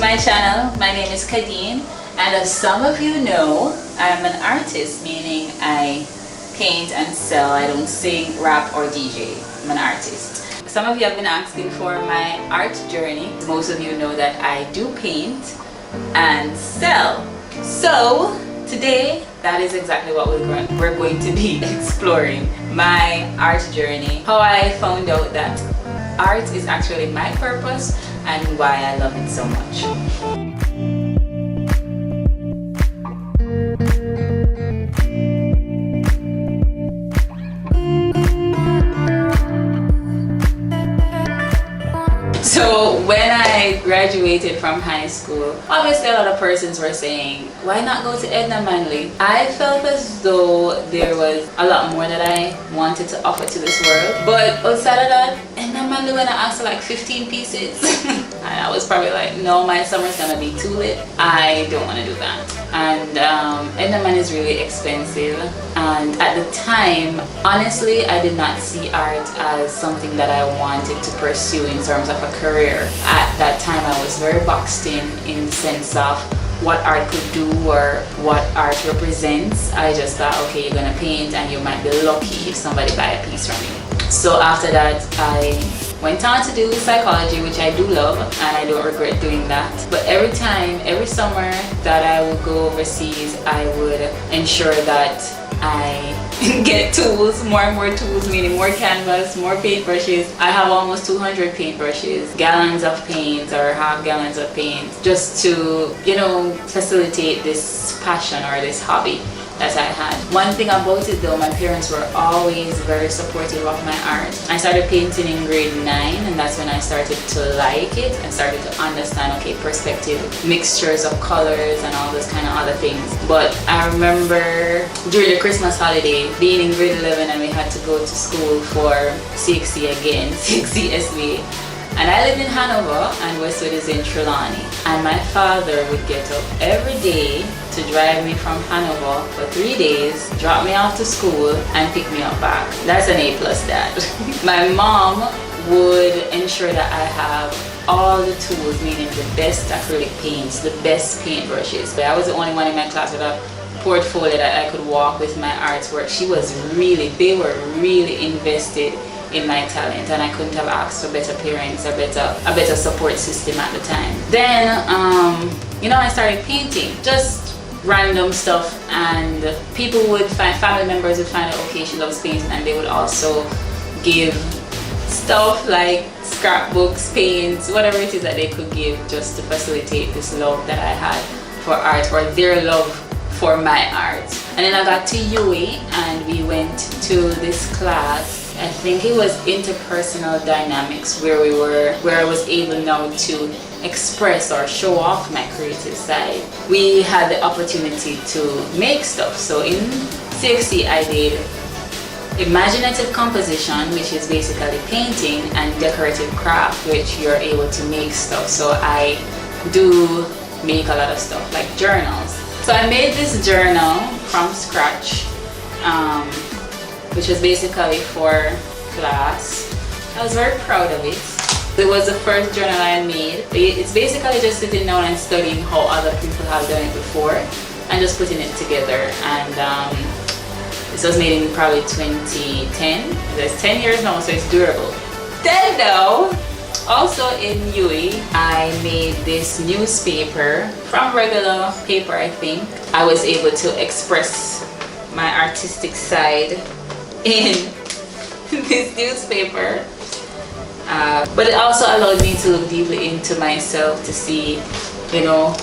my channel. My name is Kadeen, and as some of you know, I'm an artist, meaning I paint and sell. I don't sing, rap, or DJ. I'm an artist. Some of you have been asking for my art journey. Most of you know that I do paint and sell. So today, that is exactly what we're going to be exploring. My art journey. How I found out that art is actually my purpose and why I love it so much. So when I graduated from high school, obviously a lot of persons were saying, why not go to Edna Manley? I felt as though there was a lot more that I wanted to offer to this world. But outside of that, Edna Manley, when I asked for like 15 pieces, and I was probably like, no, my summer's gonna be too lit. I don't want to do that. And Edna Manley is really expensive. And at the time, honestly, I did not see art as something that I wanted to pursue in terms of a career. At that time, I was very boxed in the sense of what art could do or what art represents. I just thought, okay, you're gonna paint and you might be lucky if somebody buy a piece from you. So after that, I went on to do psychology, which I do love and I don't regret doing that. But every summer that I would go overseas, I would ensure that I get tools, more and more tools, meaning more canvas, more paintbrushes. I have almost 200 paintbrushes, gallons of paint or half gallons of paint, just to, you know, facilitate this passion or this hobby that I had. One thing about it though, my parents were always very supportive of my art. I started painting in grade 9 and that's when I started to like it and started to understand, okay, perspective, mixtures of colors and all those kind of other things. But I remember during the Christmas holiday, being in grade 11 and we had to go to school for CXC again, CXC SB. And I lived in Hanover and Westwood is in Trelawney. And my father would get up every day to drive me from Hanover for 3 days, drop me off to school and pick me up back. That's an A+ dad. My mom would ensure that I have all the tools, meaning the best acrylic paints, the best paintbrushes. But I was the only one in my class with a portfolio that I could walk with my artwork. They were really invested in my talent, and I couldn't have asked for better parents or a better support system at the time. Then I started painting just random stuff, and family members would find out, okay, she loves painting, and they would also give stuff like scrapbooks, paints, whatever it is that they could give just to facilitate this love that I had for art, or their love for my art. And then I got to UWI and we went to this class, I think it was interpersonal dynamics, where I was able now to express or show off my creative side. We had the opportunity to make stuff. So in CXC I did imaginative composition, which is basically painting, and decorative craft, which you're able to make stuff. So I do make a lot of stuff like journals. So I made this journal from scratch, which was basically for class. I was very proud of it. It was the first journal I made. It's basically just sitting down and studying how other people have done it before and just putting it together. And this was made in probably 2010. It's 10 years now, so it's durable. Then though, also in UWI, I made this newspaper from regular paper, I think. I was able to express my artistic side in this newspaper. But it also allowed me to look deeply into myself to see, you know,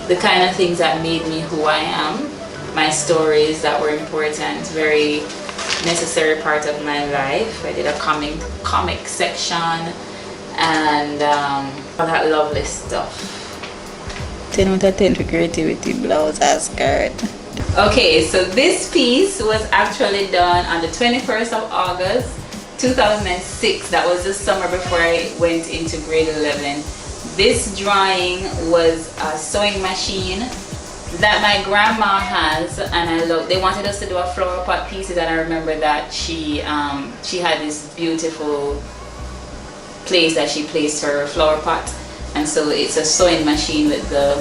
the kind of things that made me who I am. My stories that were important, very necessary part of my life. I did a comic section and all that lovely stuff. 10 out of 10 for creativity, blouse and skirt. Okay, so this piece was actually done on the 21st of August 2006. That was the summer before I went into grade 11. This drawing was a sewing machine that my grandma has, and I love. They wanted us to do a flower pot piece, and I remember that she had this beautiful place that she placed her flower pot, And so it's a sewing machine with the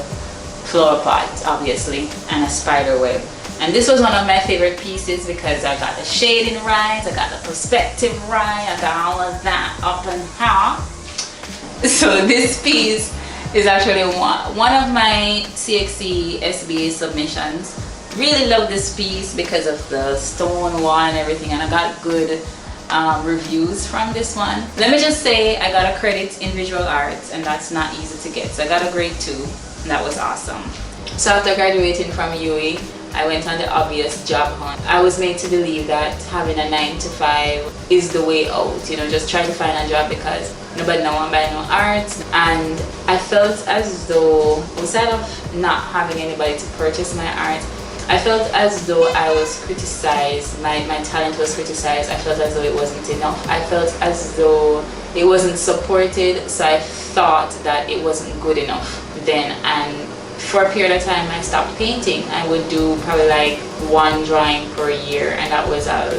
flower pot, obviously, and a spider web. And this was one of my favorite pieces because I got the shading right, I got the perspective right, I got all of that up and here. So this piece is actually one of my CXC SBA submissions. Really love this piece because of the stone wall and everything, and I got good reviews from this one. Let me just say I got a credit in visual arts, and that's not easy to get. So I got a grade 2, and that was awesome. So after graduating from UWI, I went on the obvious job hunt. I was made to believe that having a 9 to 5 is the way out. You know, just try to find a job because nobody no one buy no art. And I felt as though, instead of not having anybody to purchase my art, I felt as though I was criticized, my talent was criticized. I felt as though it wasn't enough. I felt as though it wasn't supported, so I thought that it wasn't good enough then. And for a period of time I stopped painting. I would do probably like 1 drawing per year, and that was a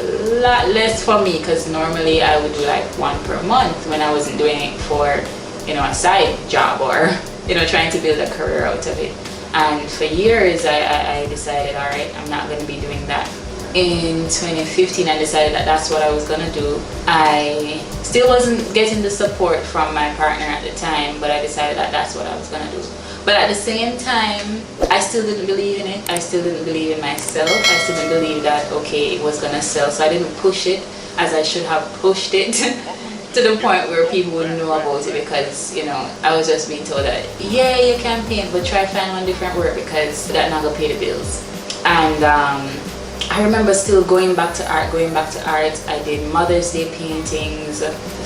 lot less for me because normally I would do like 1 per month when I wasn't doing it for, you know, a side job or, you know, trying to build a career out of it. And for years I decided, all right, I'm not going to be doing that. In 2015 I decided that that's what I was going to do. I still wasn't getting the support from my partner at the time, but I decided that that's what I was going to do. But at the same time, I still didn't believe in it. I still didn't believe in myself. I still didn't believe that, okay, it was going to sell. So I didn't push it as I should have pushed it to the point where people would know about it, because, you know, I was just being told that, yeah, you can paint, but try find one different work because that's not going to pay the bills. And I remember still going back to art. I did Mother's Day paintings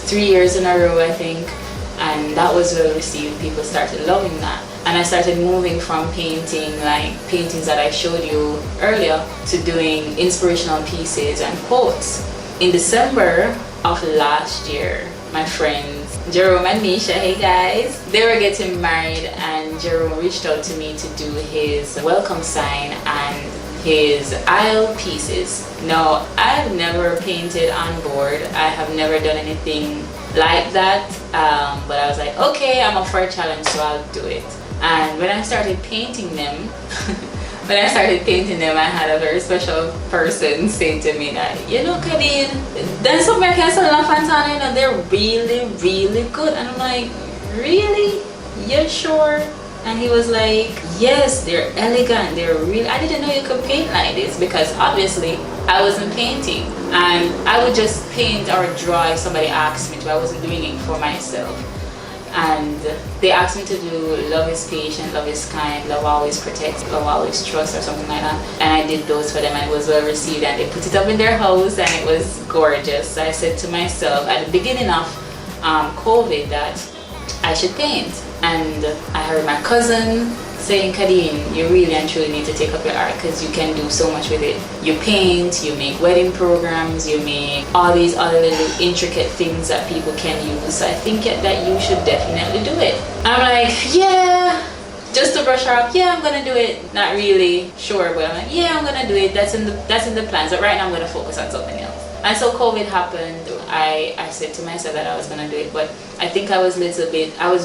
3 years in a row, I think. And that was well received. People started loving that. And I started moving from painting like paintings that I showed you earlier to doing inspirational pieces and quotes. In December of last year, my friends Jerome and Misha, hey guys, they were getting married, and Jerome reached out to me to do his welcome sign and his aisle pieces. Now, I've never painted on board. I have never done anything like that, but I was like, okay, I'm up for a challenge, so I'll do it. And when I started painting them, I had a very special person say to me that, you know, Kadeen, then some American Salon Fantana, you know, they're really, really good. And I'm like, really? You're sure? And he was like, yes, they're elegant, they're real. I didn't know you could paint like this, because obviously I wasn't painting, and I would just paint or draw if somebody asked me to. I wasn't doing it for myself. And they asked me to do Love is Patient, Love is Kind, Love Always Protects, Love Always Trusts, or something like that. And I did those for them, and it was well received, and they put it up in their house, and it was gorgeous. So I said to myself at the beginning of COVID that I should paint. And I heard my cousin saying, Kadeen, you really and truly need to take up your art, because you can do so much with it. You paint, you make wedding programs, you make all these other little intricate things that people can use. So I think that you should definitely do it. I'm like, yeah, just to brush her up, yeah, I'm gonna do it. Not really sure, but I'm like, yeah, I'm gonna do it. That's in the plans. But right now I'm gonna focus on something else. And so COVID happened. I said to myself that I was gonna do it, but I think I was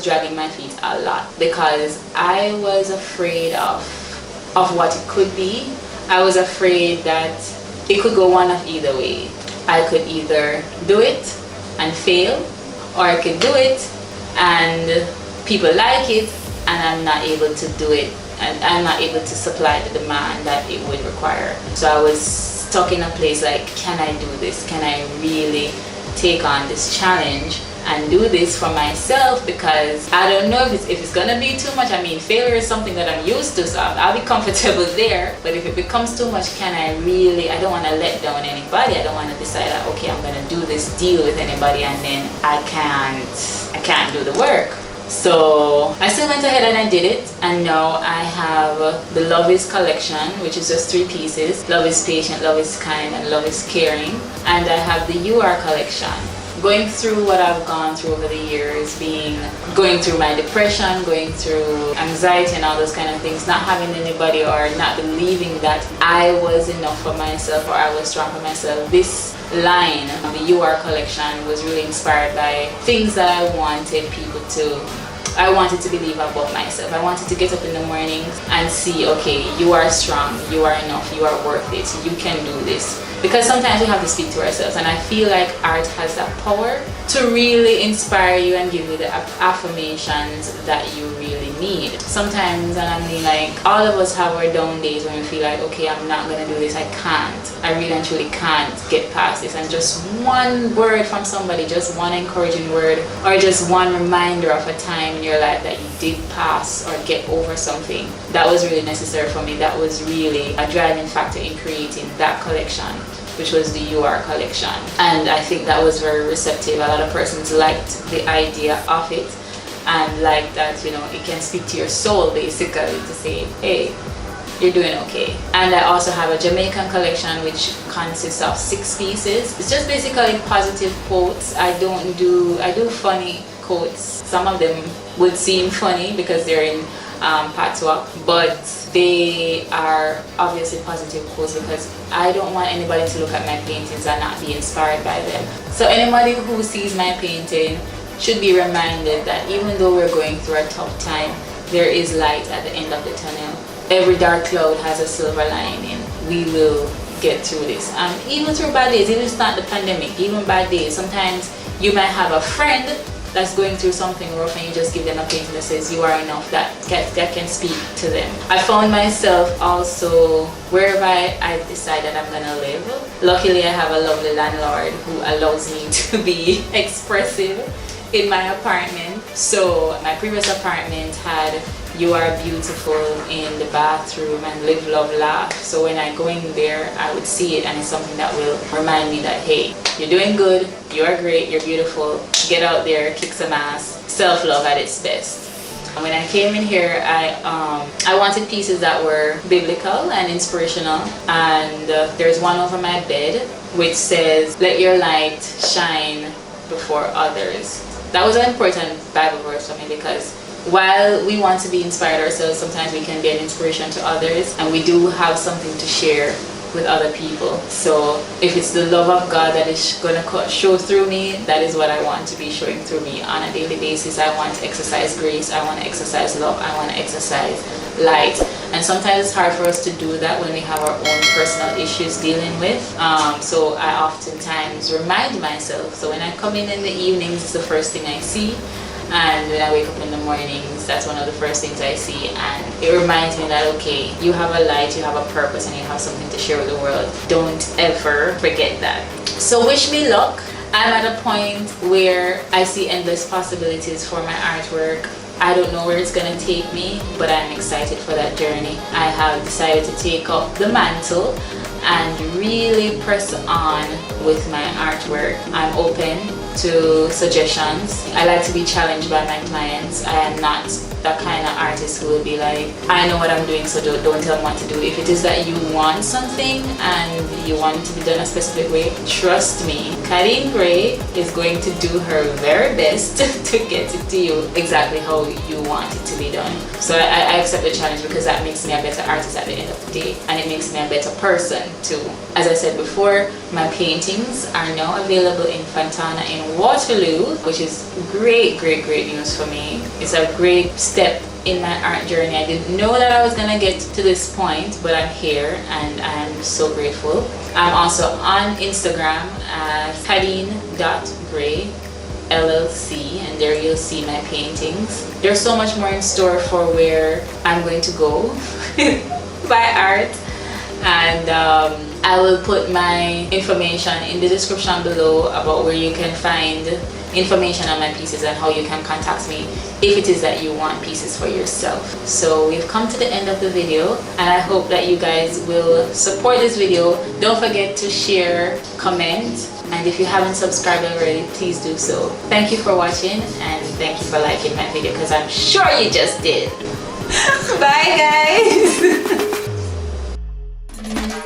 dragging my feet a lot, because I was afraid of what it could be. I was afraid that it could go one of either way. I could either do it and fail, or I could do it and people like it and I'm not able to do it, and I'm not able to supply the demand that it would require. So I was stuck in a place like, can I do this? Can I really take on this challenge and do this for myself? Because I don't know if it's gonna be too much. I mean, failure is something that I'm used to, so I'll be comfortable there. But if it becomes too much, can I really? I don't want to let down anybody. I don't want to decide that, okay, I'm gonna do this deal with anybody and then I can't do the work. So I still went ahead and I did it, and now I have the Love is collection, which is just 3 pieces. Love is Patient, Love is Kind, and Love is Caring. And I have the You Are collection. Going through what I've gone through over the years, going through my depression, going through anxiety and all those kind of things, not having anybody or not believing that I was enough for myself or I was strong for myself. This line, the You Are collection, was really inspired by things that I wanted people to I wanted to believe about myself. I wanted to get up in the mornings and see, okay, you are strong, you are enough, you are worth it, you can do this. Because sometimes we have to speak to ourselves, and I feel like art has that power to really inspire you and give you the affirmations that you really need. Sometimes, and I mean, like, all of us have our down days when we feel like, okay, I'm not gonna do this, I can't, I really and truly can't get past this. And just one word from somebody, just one encouraging word, or just one reminder of a time in your life that you did pass or get over something, that was really necessary for me. That was really a driving factor in creating that collection, which was the You Are collection. And I think that was very receptive. A lot of persons liked the idea of it, and like that, you know, it can speak to your soul basically to say, hey, you're doing okay. And I also have a Jamaican collection which consists of 6 pieces. It's just basically positive quotes. I do funny quotes. Some of them would seem funny because they're in patois, but they are obviously positive quotes because I don't want anybody to look at my paintings and not be inspired by them. So anybody who sees my painting should be reminded that even though we're going through a tough time, there is light at the end of the tunnel. Every dark cloud has a silver lining. We will get through this. Even through bad days, even if it's not the pandemic, even bad days, sometimes you might have a friend that's going through something rough and you just give them a painting that says you are enough, that can speak to them. I found myself also wherever I decided I'm gonna live. Luckily I have a lovely landlord who allows me to be expressive in my apartment. So my previous apartment had You Are Beautiful in the bathroom and Live, Love, Laugh. So when I go in there, I would see it, and it's something that will remind me that, hey, you're doing good, you are great, you're beautiful, get out there, kick some ass. Self-love at its best. And when I came in here, I wanted pieces that were biblical and inspirational, and there's one over my bed which says, let your light shine before others. That was an important Bible verse for me because while we want to be inspired ourselves, sometimes we can be an inspiration to others, and we do have something to share with other people. So if it's the love of God that is going to show through me, that is what I want to be showing through me on a daily basis. I want to exercise grace, I want to exercise love, I want to exercise light. And sometimes it's hard for us to do that when we have our own personal issues dealing with. So I oftentimes remind myself. So when I come in the evenings, it's the first thing I see. And when I wake up in the mornings, that's one of the first things I see, and it reminds me that, okay, you have a light, you have a purpose, and you have something to share with the world. Don't ever forget that. So wish me luck. I'm at a point where I see endless possibilities for my artwork. I don't know where it's gonna take me, but I'm excited for that journey. I have decided to take up the mantle and really press on with my artwork. I'm open to suggestions. I like to be challenged by my clients. I am not that kind of artist who will be like, I know what I'm doing, so don't tell me what to do. If it is that you want something and you want it to be done a specific way, trust me, Kadeen Gray is going to do her very best to get it to you exactly how you want it to be done. So I accept the challenge because that makes me a better artist at the end of the day, and it makes me a better person too. As I said before, my paintings are now available in Fontana in Waterloo, which is great news for me. It's a great step in my art journey. I didn't know that I was gonna get to this point, but I'm here and I'm so grateful. I'm also on Instagram as Kadeen.Gray LLC, and there you'll see my paintings. There's so much more in store for where I'm going to go by art, and I will put my information in the description below about where you can find information on my pieces and how you can contact me if it is that you want pieces for yourself. So we've come to the end of the video, and I hope that you guys will support this video. Don't forget to share, comment, and if you haven't subscribed already, please do so. Thank you for watching, and thank you for liking my video because I'm sure you just did. Bye guys.